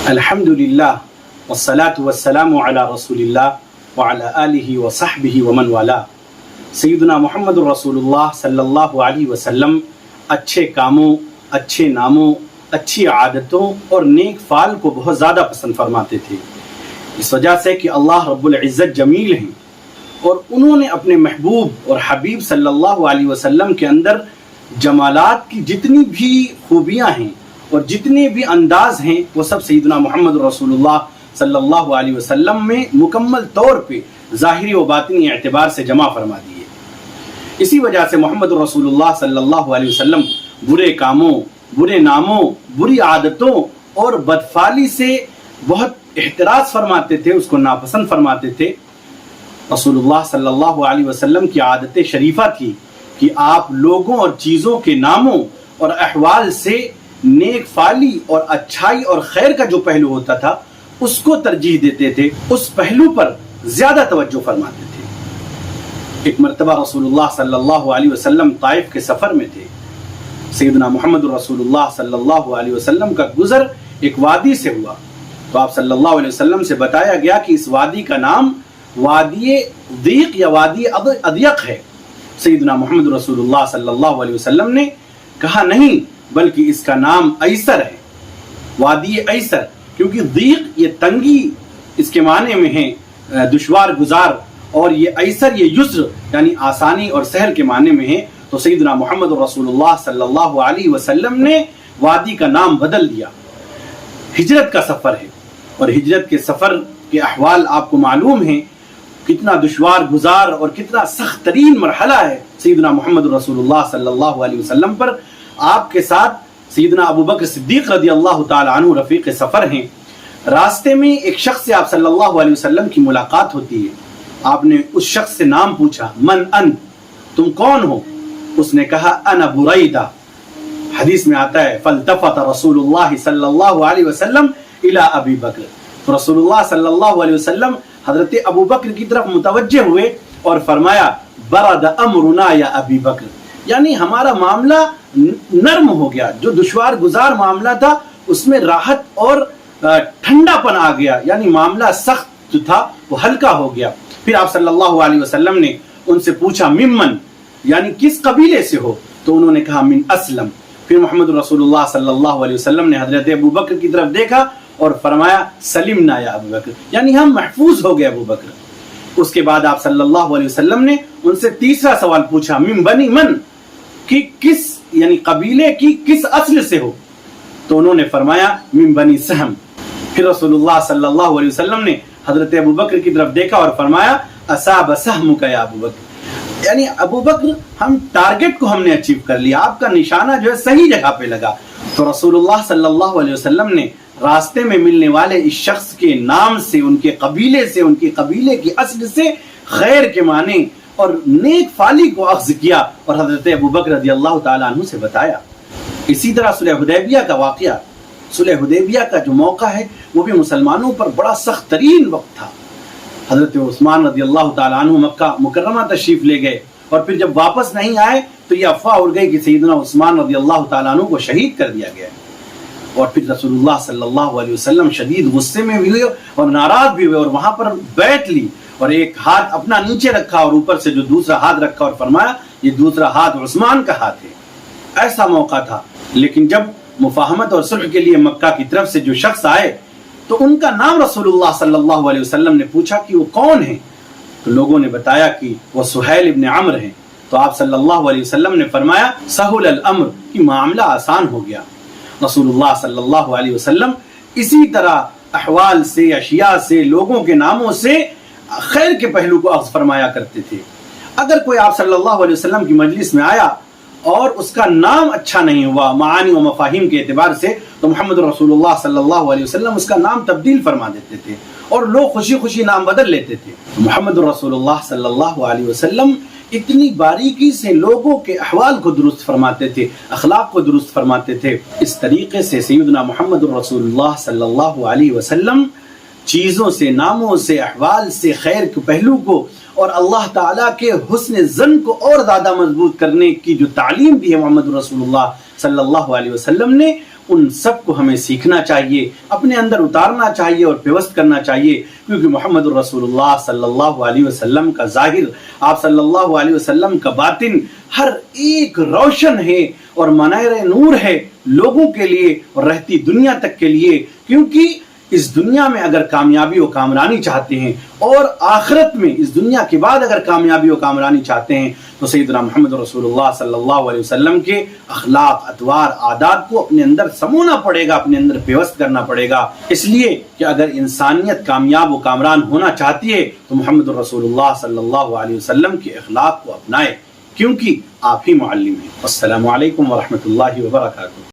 الحمدللہ والصلاة والسلام علی رسول اللہ وعلی آلہ وصحبہ ومن والا۔ سیدنا محمد رسول اللہ صلی اللہ علیہ وسلم اچھے کاموں، اچھے ناموں، اچھی عادتوں اور نیک فعل کو بہت زیادہ پسند فرماتے تھے، اس وجہ سے کہ اللہ رب العزت جمیل ہیں اور انہوں نے اپنے محبوب اور حبیب صلی اللہ علیہ وسلم کے اندر جمالات کی جتنی بھی خوبیاں ہیں اور جتنے بھی انداز ہیں وہ سب سیدنا محمد رسول اللہ صلی اللہ علیہ وسلم میں مکمل طور پہ ظاہری و باطنی اعتبار سے جمع فرما دیے۔ اسی وجہ سے محمد رسول اللہ صلی اللہ علیہ وسلم برے کاموں، برے ناموں، بری عادتوں اور بدفعلی سے بہت احتراز فرماتے تھے، اس کو ناپسند فرماتے تھے۔ رسول اللہ صلی اللہ علیہ وسلم کی عادت شریفہ تھی کہ آپ لوگوں اور چیزوں کے ناموں اور احوال سے نیک فعلی اور اچھائی اور خیر کا جو پہلو ہوتا تھا اس کو ترجیح دیتے تھے، اس پہلو پر زیادہ توجہ فرماتے تھے۔ ایک مرتبہ رسول اللہ صلی اللہ علیہ وسلم طائف کے سفر میں تھے۔ سیدنا محمد رسول اللہ صلی اللہ علیہ وسلم کا گزر ایک وادی سے ہوا تو آپ صلی اللہ علیہ وسلم سے بتایا گیا کہ اس وادی کا نام وادی ضیق یا وادی اضیق ہے۔ سیدنا محمد رسول اللہ صلی اللہ علیہ وسلم نے کہا نہیں، بلکہ اس کا نام ایسر ہے، وادی ایسر، کیونکہ ضیق یہ تنگی اس کے معنی میں ہے دشوار گزار، اور یہ ایسر یہ یسر یعنی آسانی اور سہل کے معنی میں ہے۔ تو سیدنا محمد رسول اللہ صلی اللہ علیہ وسلم نے وادی کا نام بدل دیا۔ ہجرت کا سفر ہے اور ہجرت کے سفر کے احوال آپ کو معلوم ہیں، کتنا دشوار گزار اور کتنا سخت ترین مرحلہ ہے سیدنا محمد رسول اللہ صلی اللہ علیہ وسلم پر۔ آپ کے ساتھ سیدنا ابو بکر صدیق رضی اللہ تعالی عنہ رفیق سفر ہیں۔ راستے میں ایک شخص سے آپ صلی اللہ علیہ وسلم کی ملاقات ہوتی ہے۔ آپ نے اس شخص سے نام پوچھا، من انت، تم کون ہو؟ اس نے کہا انا بریدہ۔ حدیث میں آتا ہے فالتفت رسول اللہ صلی اللہ علیہ وسلم الی ابی بکر، تو رسول اللہ صلی اللہ علیہ وسلم حضرت ابو بکر کی طرف متوجہ ہوئے اور فرمایا برد امرنا یا ابی بکر، یعنی ہمارا معاملہ نرم ہو گیا، جو دشوار گزار معاملہ تھا اس میں راحت اور ٹھنڈا پن آ گیا، یعنی معاملہ سخت جو تھا وہ ہلکا ہو گیا۔ پھر آپ صلی اللہ علیہ وسلم نے ان سے پوچھا ممن، یعنی کس قبیلے سے ہو؟ تو انہوں نے کہا من اسلم۔ پھر محمد رسول اللہ صلی اللہ علیہ وسلم نے حضرت ابو بکر کی طرف دیکھا اور فرمایا سلمنا یا ابو بکر، یعنی ہم محفوظ ہو گئے ابو بکر۔ اس کے بعد آپ صلی اللہ علیہ وسلم نے ان سے تیسرا سوال پوچھا من بنی من، کہ کس یعنی قبیلے کی کس اصل سے ہو؟ تو انہوں نے فرمایا من بنی سہم۔ پھر رسول اللہ صلی اللہ علیہ وسلم نے حضرت ابو بکر کی طرف دیکھا اور فرمایا اصاب سہمک یا ابو بکر، یعنی ابو بکر ہم ٹارگٹ کو ہم نے اچیو کر لیا، آپ کا نشانہ جو ہے صحیح جگہ پہ لگا۔ تو رسول اللہ صلی اللہ علیہ وسلم نے راستے میں ملنے والے اس شخص کے نام سے، ان کے قبیلے سے، ان کے قبیلے کی اصل سے خیر کے معنی اور نیک فعلی کو اخذ کیا اور حضرت ابو بکر رضی اللہ تعالیٰ عنہ سے بتایا۔ اسی طرح صلح حدیبیہ کا واقعہ، صلح حدیبیہ کا جو موقع ہے وہ بھی مسلمانوں پر بڑا سخت ترین وقت تھا۔ حضرت عثمان رضی اللہ تعالیٰ عنہ مکہ مکرمہ تشریف لے گئے اور پھر جب واپس نہیں آئے تو یہ افواہ اڑ گئی کہ سیدنا عثمان رضی اللہ تعالیٰ عنہ کو شہید کر دیا گیا، اور پھر رسول اللہ صلی اللہ علیہ وسلم شدید غصے میں بھی ہوئے اور ناراض بھی ہوئے اور وہاں پر بیٹھ لی اور ایک ہاتھ اپنا نیچے رکھا اور اوپر سے جو دوسرا ہاتھ رکھا اور فرمایا یہ دوسرا ہاتھ عثمان کا ہاتھ ہے۔ ایسا موقع تھا، لیکن جب مفاہمت اور صلح کے لیے مکہ کی طرف سے جو شخص آئے تو ان کا نام رسول اللہ صلی اللہ علیہ وسلم نے پوچھا کہ وہ کون ہیں؟ تو لوگوں نے بتایا کہ وہ سہیل ابن عمرو ہیں۔ تو آپ صلی اللہ علیہ وسلم نے فرمایا سہل الامر، کہ معاملہ آسان ہو گیا۔ رسول اللہ صلی اللہ علیہ وسلم اسی طرح احوال سے، اشیاء سے، لوگوں کے ناموں سے خیر کے پہلو کو اخذ فرمایا کرتے تھے۔ اگر کوئی آپ صلی اللہ علیہ وسلم کی مجلس میں آیا اور اس کا نام اچھا نہیں ہوا معانی و مفاہیم کے اعتبار سے تو محمد رسول اللہ صلی اللہ علیہ وسلم اس کا نام تبدیل فرما دیتے تھے اور لوگ خوشی خوشی نام بدل لیتے تھے۔ محمد رسول اللہ صلی اللہ علیہ وسلم اتنی باریکی سے لوگوں کے احوال کو درست فرماتے تھے، اخلاق کو درست فرماتے تھے۔ اس طریقے سے سیدنا محمد رسول اللہ صلی اللہ علیہ وسلم چیزوں سے، ناموں سے، احوال سے، خیر کے پہلو کو اور اللہ تعالیٰ کے حسن ظن کو اور زیادہ مضبوط کرنے کی جو تعلیم دی ہے محمد رسول اللہ صلی اللہ علیہ وسلم نے، ان سب کو ہمیں سیکھنا چاہیے، اپنے اندر اتارنا چاہیے اور پیوست کرنا چاہیے، کیونکہ محمد الرسول اللہ صلی اللہ علیہ وسلم کا ظاہر، آپ صلی اللہ علیہ وسلم کا باطن ہر ایک روشن ہے اور منیر نور ہے لوگوں کے لیے اور رہتی دنیا تک کے لیے، کیونکہ اس دنیا میں اگر کامیابی و کامرانی چاہتے ہیں اور آخرت میں اس دنیا کے بعد اگر کامیابی و کامرانی چاہتے ہیں تو سیدنا محمد رسول اللہ صلی اللہ علیہ وسلم کے اخلاق، اطوار، عادات کو اپنے اندر سمونا پڑے گا، اپنے اندر پیوست کرنا پڑے گا، اس لیے کہ اگر انسانیت کامیاب و کامران ہونا چاہتی ہے تو محمد رسول اللہ صلی اللہ علیہ وسلم کے اخلاق کو اپنائے، کیونکہ آپ ہی معلم ہیں۔ السلام علیکم ورحمۃ اللہ وبرکاتہ۔